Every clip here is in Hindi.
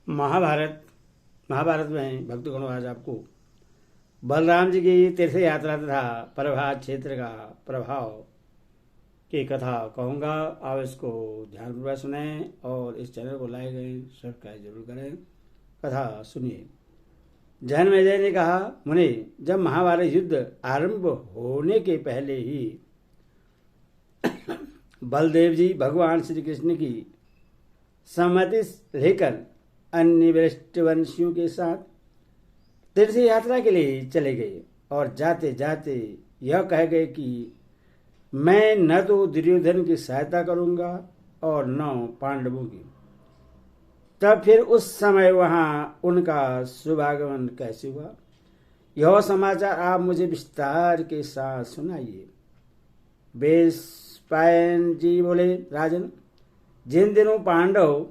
महाभारत महाभारत में भक्तगणों आज आपको बलराम जी की तीर्थ यात्रा तथा प्रभात क्षेत्र का प्रभाव की कथा कहूँगा। आप इसको ध्यानपूर्वक सुनें और इस चैनल को लाइक करें, सब्सक्राइब जरूर करें। कथा सुनिए। जन्मेजय ने कहा, मुनि, जब महाभारत युद्ध आरंभ होने के पहले ही बलदेव जी भगवान श्री कृष्ण की सम्मति लेकर अन्य वरिष्ठ वंशियों के साथ तीर्थ यात्रा के लिए चले गए और जाते जाते यह कह गए कि मैं न तो दुर्योधन की सहायता करूंगा और न पांडवों की। तब फिर उस समय वहां उनका शुभागमन कैसे हुआ, यह समाचार आप मुझे विस्तार के साथ सुनाइए। बेस्पायन जी बोले, राजन, जिन दिनों पांडव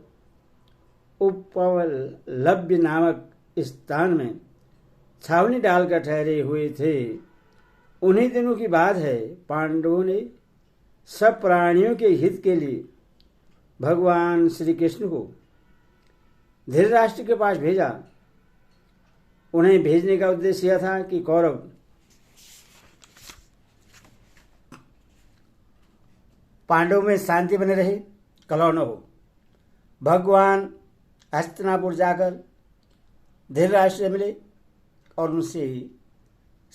उपलभ्य नामक स्थान में छावनी डालकर ठहरे हुए थे, उन्हीं दिनों की बात है। पांडवों ने सब प्राणियों के हित के लिए भगवान श्री कृष्ण को धृतराष्ट्र के पास भेजा। उन्हें भेजने का उद्देश्य यह था कि कौरव पांडवों में शांति बने रहे, कलह न हो। भगवान हस्तिनापुर जाकर धृतराष्ट्र से मिले और उनसे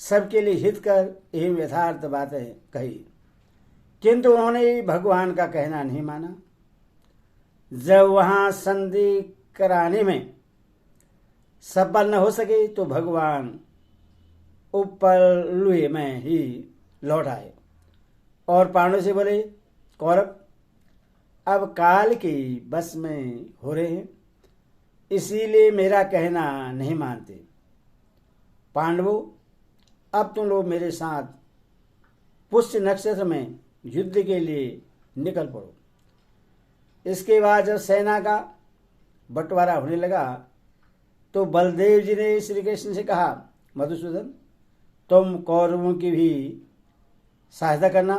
सबके लिए हित कर एवं यथार्थ बातें कही, किंतु उन्होंने भगवान का कहना नहीं माना। जब वहां संधि कराने में सफल न हो सके तो भगवान उपलुए में ही लौट आए और पांडव से बोले, कौरव अब काल की बस में हो रहे हैं, इसीलिए मेरा कहना नहीं मानते। पांडवों, अब तुम लोग मेरे साथ पुष्य नक्षत्र में युद्ध के लिए निकल पड़ो। इसके बाद जब सेना का बंटवारा होने लगा तो बलदेव जी ने श्री कृष्ण से कहा, मधुसूदन, तुम कौरवों की भी सहायता करना।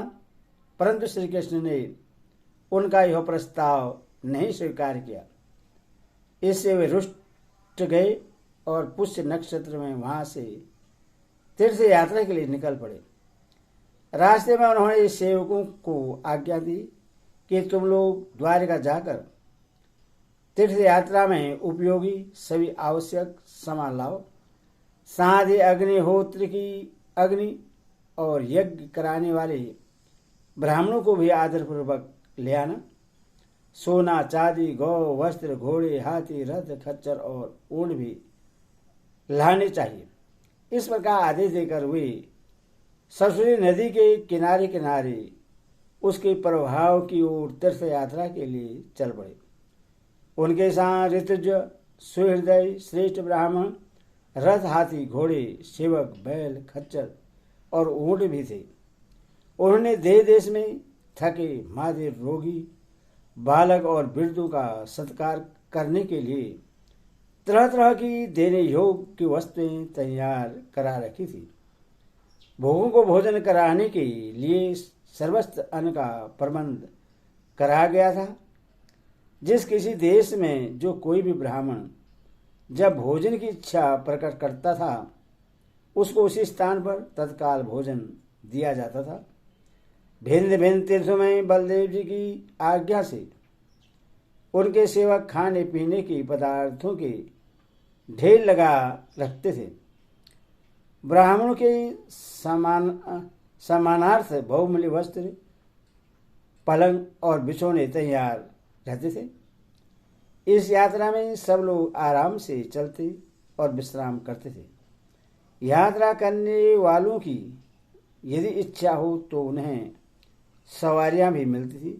परंतु श्री कृष्ण ने उनका यह प्रस्ताव नहीं स्वीकार किया। इससे वे रुष्ट गए और पुष्य नक्षत्र में वहां से तीर्थ यात्रा के लिए निकल पड़े। रास्ते में उन्होंने सेवकों को आज्ञा दी कि तुम लोग द्वारिका जाकर तीर्थ यात्रा में उपयोगी सभी आवश्यक सामान लाओ। साथ ही अग्निहोत्र की अग्नि और यज्ञ कराने वाले ब्राह्मणों को भी आदरपूर्वक ले आना। सोना, चांदी, गौ, वस्त्र, घोड़े, हाथी, रथ, खच्चर और ऊंट भी लाने चाहिए। इस प्रकार आदेश देकर वे सरस्वती नदी के किनारे किनारे उसके प्रभाव की ओर तीर्थ यात्रा के लिए चल पड़े। उनके साथ ऋतुज, सुहृदय, श्रेष्ठ ब्राह्मण, रथ, हाथी, घोड़े, सेवक, बैल, खच्चर और ऊंट भी थे। उन्होंने देश देश में थके, मादे, रोगी, बालक और वृद्धों का सत्कार करने के लिए तरह तरह की देने योग्य की वस्तुएं तैयार करा रखी थी। भोगों को भोजन कराने के लिए सर्वस्व अन्न का प्रबंध करा गया था। जिस किसी देश में जो कोई भी ब्राह्मण जब भोजन की इच्छा प्रकट करता था, उसको उसी स्थान पर तत्काल भोजन दिया जाता था। भिन्न भिन्न तीर्थों में बलदेव जी की आज्ञा से उनके सेवक खाने पीने के पदार्थों के ढेर लगा रखते थे। ब्राह्मणों के समानार्थ बहुमूल्य वस्त्र, पलंग और बिछौने तैयार रहते थे। इस यात्रा में सब लोग आराम से चलते और विश्राम करते थे। यात्रा करने वालों की यदि इच्छा हो तो उन्हें सवारियां भी मिलती थी।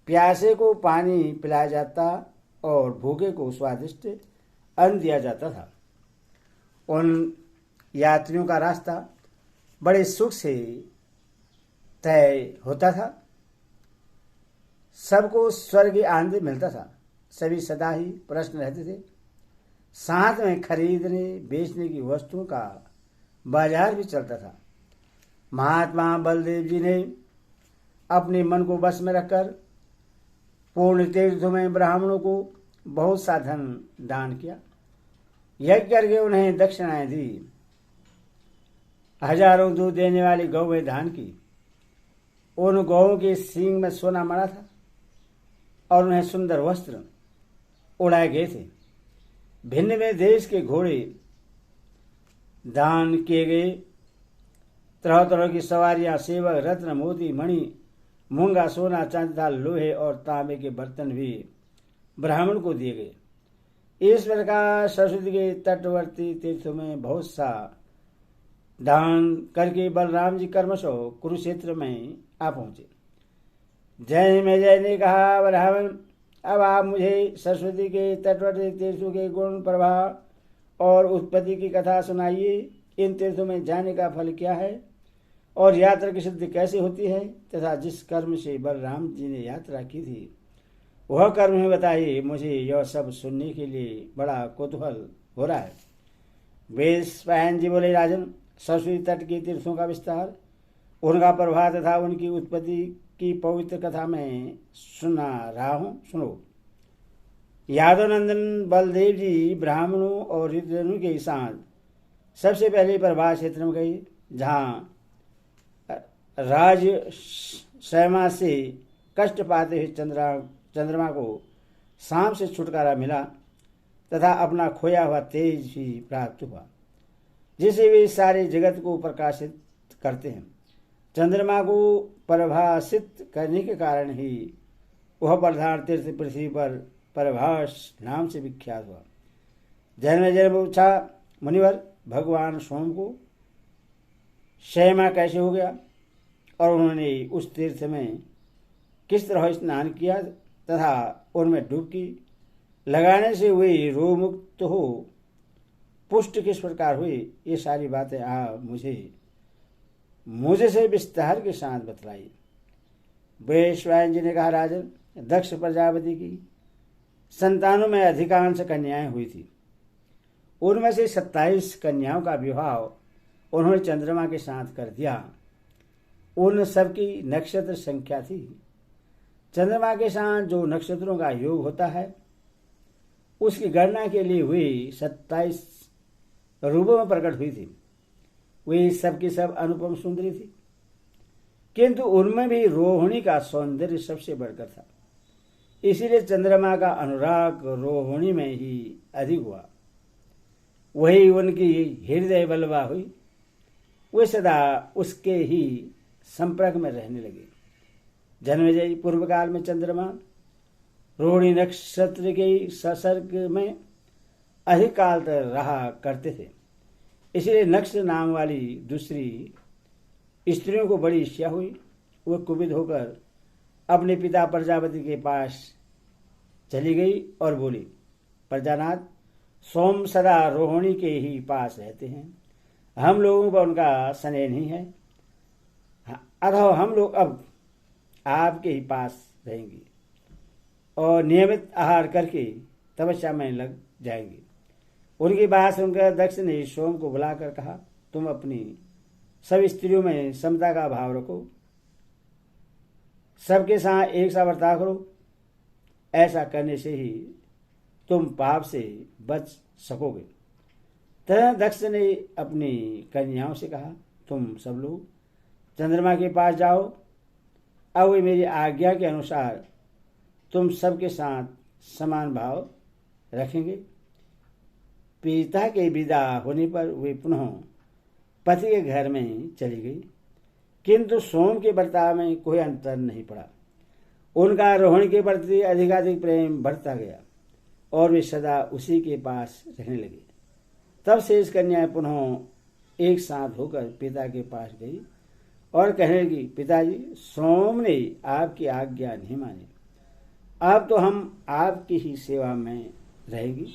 प्यासे को पानी पिलाया जाता और भूखे को स्वादिष्ट अन्न दिया जाता था। उन यात्रियों का रास्ता बड़े सुख से तय होता था। सबको स्वर्गीय आनंद मिलता था। सभी सदा ही प्रश्न रहते थे। साथ में खरीदने बेचने की वस्तुओं का बाजार भी चलता था। महात्मा बलदेव जी ने अपने मन को बस में रखकर पूर्ण तीर्थों में ब्राह्मणों को बहुत सा धन दान किया। यज्ञ करके उन्हें दक्षिणाएं दी। हजारों दूध देने वाली गौ में दान की। उन गौओं के सींग में सोना मड़ा था और उन्हें सुंदर वस्त्र उड़ाए गए थे। भिन्न में देश के घोड़े दान किए गए। तरह तरह की सवारियां, सेवक, रत्न, मोती, मणि, मूंगा, सोना, चांदी, लोहे और तांबे के बर्तन भी ब्राह्मण को दिए गए। इस प्रकार सरस्वती के तटवर्ती तीर्थों में बहुत सा दान करके बलराम जी कर्मशः कुरुक्षेत्र में आ पहुंचे। जय ने कहा, ब्राह्मण, अब आप मुझे सरस्वती के तटवर्ती तीर्थों के गुण, प्रभाव और उत्पत्ति की कथा सुनाइए। इन तीर्थों में जाने का फल क्या है और यात्रा की सिद्धि कैसे होती है, तथा जिस कर्म से बलराम जी ने यात्रा की थी वह कर्म ही बताइए। मुझे यह सब सुनने के लिए बड़ा कौतूहल हो रहा है। वेशपायन जी बोले, राजन, सरस्वती तट के तीर्थों का विस्तार, उनका प्रभाव तथा उनकी उत्पत्ति की पवित्र कथा में सुना रहा हूँ, सुनो। यादव नंदन बलदेव जी ब्राह्मणों और ऋतुजनों के साथ सबसे पहले प्रभास क्षेत्र में गए, जहाँ राज शैमा से कष्ट पाते हुए चंद्रमा को शाम से छुटकारा मिला तथा अपना खोया हुआ तेज भी प्राप्त हुआ, जिसे वे सारे जगत को प्रकाशित करते हैं। चंद्रमा को परिभाषित करने के कारण ही वह प्रधान तीर्थ पृथ्वी पर परिभाष नाम से विख्यात हुआ। जन्म पूछा, मुनिवर, भगवान सोम को शैमा कैसे हो गया और उन्होंने उस तीर्थ में किस तरह स्नान किया तथा उनमें डुबकी लगाने से वे रोग मुक्त हो पुष्ट किस प्रकार हुए, ये सारी बातें आप मुझे से विस्तार के साथ बतलाई। वैश्वायन जी ने कहा, राजन, दक्ष प्रजापति की संतानों में अधिकांश कन्याएं हुई थी। उनमें से 27 कन्याओं का विवाह उन्होंने चंद्रमा के साथ कर दिया। उन सबकी नक्षत्र संख्या थी। चंद्रमा के साथ जो नक्षत्रों का योग होता है उसकी गणना के लिए वे 27 रूपों में प्रकट हुई थी। वे सबकी सब अनुपम सुंदरी थी, किंतु उनमें भी रोहिणी का सौंदर्य सबसे बढ़कर था। इसीलिए चंद्रमा का अनुराग रोहिणी में ही अधिक हुआ। वही उनकी हृदय बलवा हुई। वे सदा उसके ही संपर्क में रहने लगे। जन्मेजय, पूर्व काल में चंद्रमा रोहिणी नक्षत्र के संसर्ग में अधिक काल तक रहा करते थे। इसलिए नक्ष नाम वाली दूसरी स्त्रियों को बड़ी ईर्ष्या हुई। वह कुपित होकर अपने पिता प्रजापति के पास चली गई और बोली, प्रजानाथ, सोम सदा रोहिणी के ही पास रहते हैं। हम लोगों पर उनका स्नेह नहीं है, अतः हम लोग अब आपके ही पास रहेंगे और नियमित आहार करके तपस्या में लग जाएंगे। उनकी बात सुनकर दक्ष ने सोम को बुलाकर कहा, तुम अपनी सब स्त्रियों में समता का भाव रखो, सबके साथ एक सा बर्ताव करो। ऐसा करने से ही तुम पाप से बच सकोगे। तथा दक्ष ने अपनी कन्याओं से कहा, तुम सब लोग चंद्रमा के पास जाओ। अब वे मेरी आज्ञा के अनुसार तुम सबके साथ समान भाव रखेंगे। पिता के विदा होने पर वे पुनः पति के घर में चली गई, किंतु सोम के बर्ताव में कोई अंतर नहीं पड़ा। उनका रोहिणी के प्रति अधिकाधिक प्रेम बढ़ता गया और वे सदा उसी के पास रहने लगे। तब शेष कन्याएं पुनः एक साथ होकर पिता के पास गई और कहने लगी, पिताजी, सोम ने आपकी आज्ञा नहीं मानी, अब तो हम आपकी ही सेवा में रहेगी।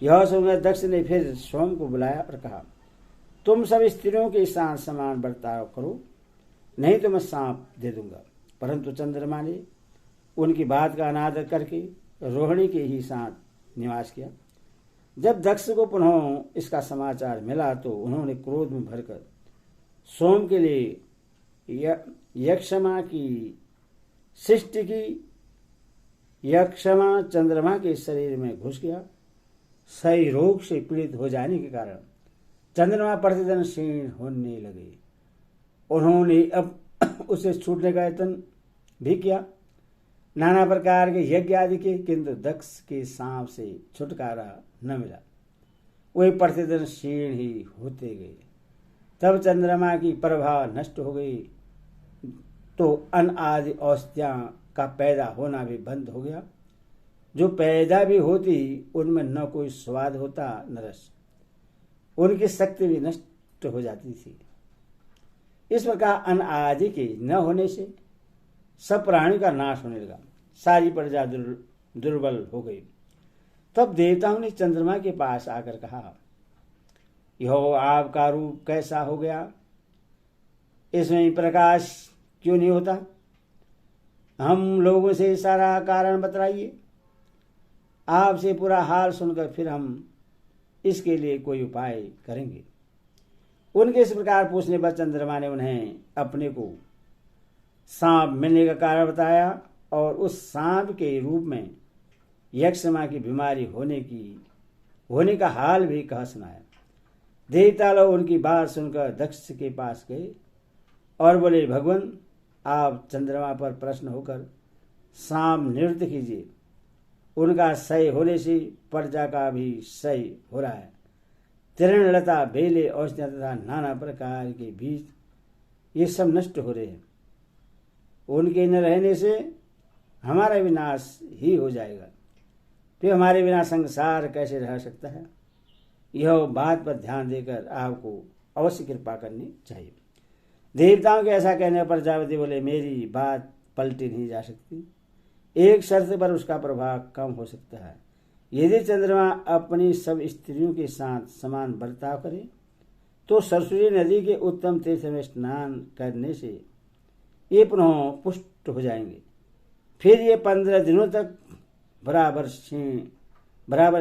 यह सुनकर दक्ष ने फिर सोम को बुलाया और कहा, तुम सब स्त्रियों के साथ समान बर्ताव करो, नहीं तो मैं सांप दे दूंगा। परंतु चंद्रमा ने उनकी बात का अनादर करके रोहिणी के ही साथ निवास किया। जब दक्ष को पुनः इसका समाचार मिला तो उन्होंने क्रोध में भरकर सोम के लिए यक्षमा की सृष्टि की यक्षमा चंद्रमा के शरीर में घुस गया। सही रोग से पीड़ित हो जाने के कारण चंद्रमा प्रतिदिन क्षीण होने लगे। उन्होंने अब उसे छूटने का यत्न भी किया, नाना प्रकार के यज्ञ आदि के, किंतु दक्ष के सांप से छुटकारा न मिला। वे प्रतिदिन क्षीण ही होते गए। तब चंद्रमा की प्रभा नष्ट हो गई तो अन्न आदि औषधियां का पैदा होना भी बंद हो गया। जो पैदा भी होती उनमें न कोई स्वाद होता न रस। उनकी शक्ति भी नष्ट हो जाती थी। इस प्रकार अन्न आदि के न होने से सब प्राणी का नाश होने लगा। सारी प्रजा दुर्बल हो गई। तब देवताओं ने चंद्रमा के पास आकर कहा, यह आपका रूप कैसा हो गया? इसमें प्रकाश क्यों नहीं होता? हम लोगों से सारा कारण बतलाइए। आपसे पूरा हाल सुनकर फिर हम इसके लिए कोई उपाय करेंगे। उनके इस प्रकार पूछने पर चंद्रमा ने उन्हें अपने को सांप मिलने का कारण बताया और उस सांप के रूप में यक्षमा की बीमारी होने का हाल भी कहा सुनाया। देवता लोग उनकी बात सुनकर दक्ष के पास गए और बोले, भगवान, आप चंद्रमा पर प्रसन्न होकर सांप निवृत्त कीजिए। उनका सही होने से प्रजा का भी सही हो रहा है। तृण लता, बेले, औषधियां तथा नाना प्रकार के बीज ये सब नष्ट हो रहे हैं। उनके न रहने से हमारा विनाश ही हो जाएगा। फिर हमारे बिना संसार कैसे रह सकता है? यह बात पर ध्यान देकर आपको अवश्य कृपा करनी चाहिए। देवताओं के ऐसा कहने पर प्रजापति बोले, मेरी बात पलटी नहीं जा सकती। एक शर्त पर उसका प्रभाव कम हो सकता है। यदि चंद्रमा अपनी सब स्त्रियों के साथ समान बर्ताव करे तो सरस्वती नदी के उत्तम तीर्थ में स्नान करने से ये पुनः पुष्ट हो जाएंगे। फिर ये 15 दिनों तक बराबर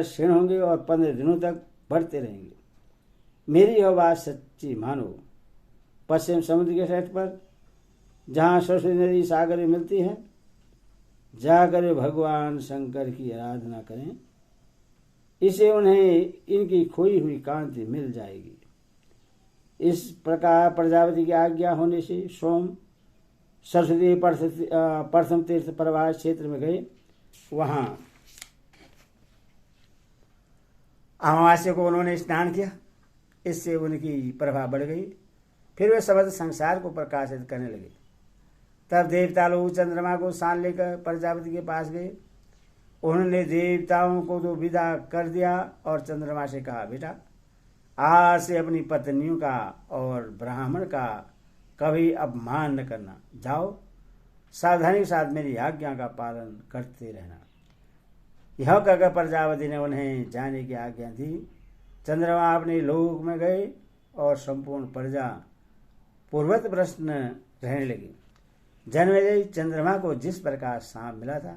क्षीण होंगे और 15 दिनों तक बढ़ते रहेंगे। मेरी यह बात सच्ची मानो। पश्चिम समुद्र के तट पर जहाँ सरस्वती नदी सागर में मिलती है, जाकर भगवान शंकर की आराधना करें। इसे उन्हें इनकी खोई हुई कांति मिल जाएगी। इस प्रकार प्रजापति की आज्ञा होने से सोम सरस्वती प्रथम तीर्थ प्रवास क्षेत्र में गए। वहां अमावास्या को उन्होंने स्नान किया। इससे उनकी प्रभा बढ़ गई। फिर वे समस्त संसार को प्रकाशित करने लगे। तब देवता लोग चंद्रमा को सान लेकर प्रजापति के पास गए। उन्होंने देवताओं को तो विदा कर दिया और चंद्रमा से कहा, बेटा, आज से अपनी पत्नियों का और ब्राह्मण का कभी अपमान न करना। जाओ, सावधानी के साथ मेरी आज्ञा का पालन करते रहना। यह कहकर प्रजापति ने उन्हें जाने की आज्ञा दी। चंद्रमा अपने लोक में गए और संपूर्ण प्रजा पूर्वत प्रश्न रहने लगी। जन्मेजय, चंद्रमा को जिस प्रकार सांप मिला था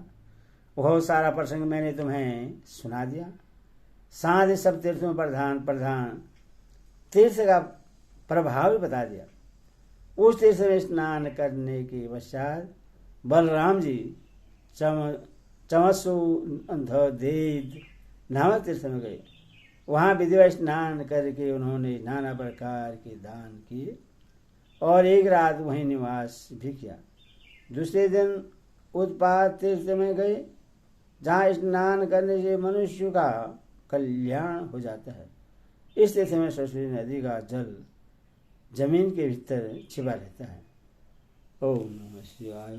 वह सारा प्रसंग मैंने तुम्हें सुना दिया। साथ ही सब तीर्थों में प्रधान तीर्थ का प्रभाव भी बता दिया। उस तीर्थ में स्नान करने के पश्चात बलराम जी चमसु देद नामक तीर्थ में गए। वहाँ विधिवत स्नान करके उन्होंने नाना प्रकार के दान किए और एक रात वहीं निवास भी किया। दूसरे दिन उत्पाद तीर्थ में गए, जहाँ स्नान करने से मनुष्य का कल्याण हो जाता है। इस तीर्थ में सरस्वती नदी का जल जमीन के भीतर छिपा रहता है। ओम नमः शिवाय।